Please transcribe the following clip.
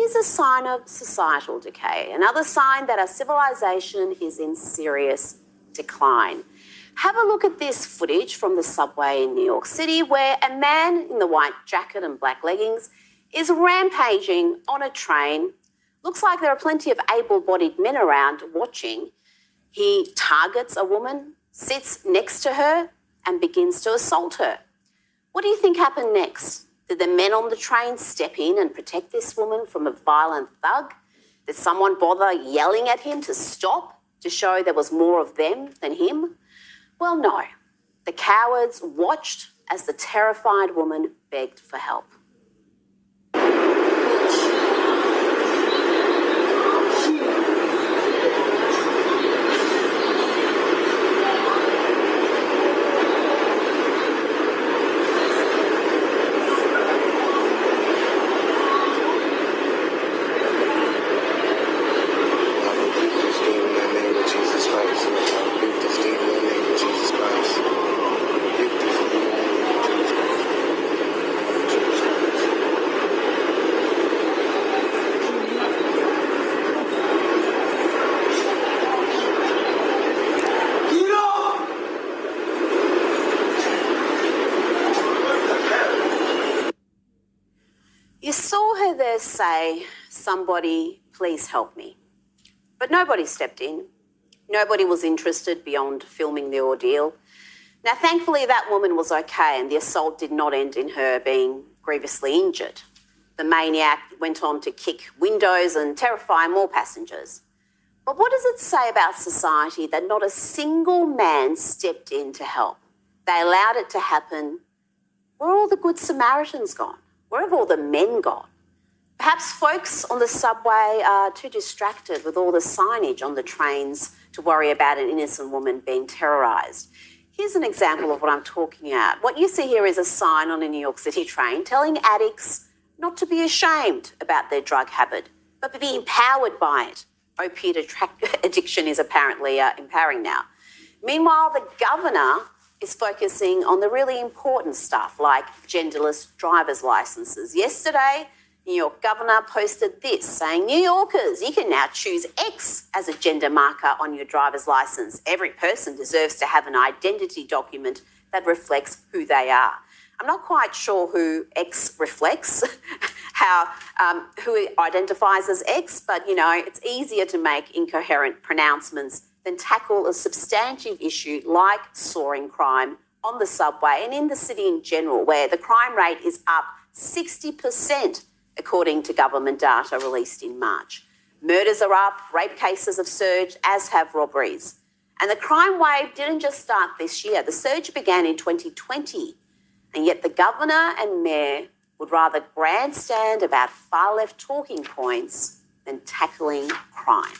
is a sign of societal decay, another sign that our civilization is in serious decline. Have a look at this footage from the subway in New York City where a man in the white jacket and black leggings is rampaging on a train. Looks like there are plenty of able-bodied men around watching. He targets a woman, sits next to her and begins to assault her. What do you think happened next? Did the men on the train step in and protect this woman from a violent thug? Did someone bother yelling at him to stop to show there was more of them than him? Well, no. The cowards watched as the terrified woman begged for help. You saw her there say, "Somebody, please help me." But nobody stepped in. Nobody was interested beyond filming the ordeal. Now, thankfully, that woman was okay and the assault did not end in her being grievously injured. The maniac went on to kick windows and terrify more passengers. But what does it say about society that not a single man stepped in to help? They allowed it to happen. Where are all the good Samaritans gone? Where have all the men gone? Perhaps folks on the subway are too distracted with all the signage on the trains to worry about an innocent woman being terrorised. Here's an example of what I'm talking about. What you see here is a sign on a New York City train telling addicts not to be ashamed about their drug habit, but to be empowered by it. Opiate addiction is apparently empowering now. Meanwhile, the governor is focusing on the really important stuff like genderless driver's licenses. Yesterday, New York governor posted this saying, "New Yorkers, you can now choose X as a gender marker on your driver's license. Every person deserves to have an identity document that reflects who they are." I'm not quite sure who X reflects, who identifies as X, but, it's easier to make incoherent pronouncements than tackle a substantive issue like soaring crime on the subway and in the city in general, where the crime rate is up 60%, according to government data released in March. Murders are up, rape cases have surged, as have robberies. And the crime wave didn't just start this year. The surge began in 2020, and yet the governor and mayor would rather grandstand about far-left talking points than tackling crime.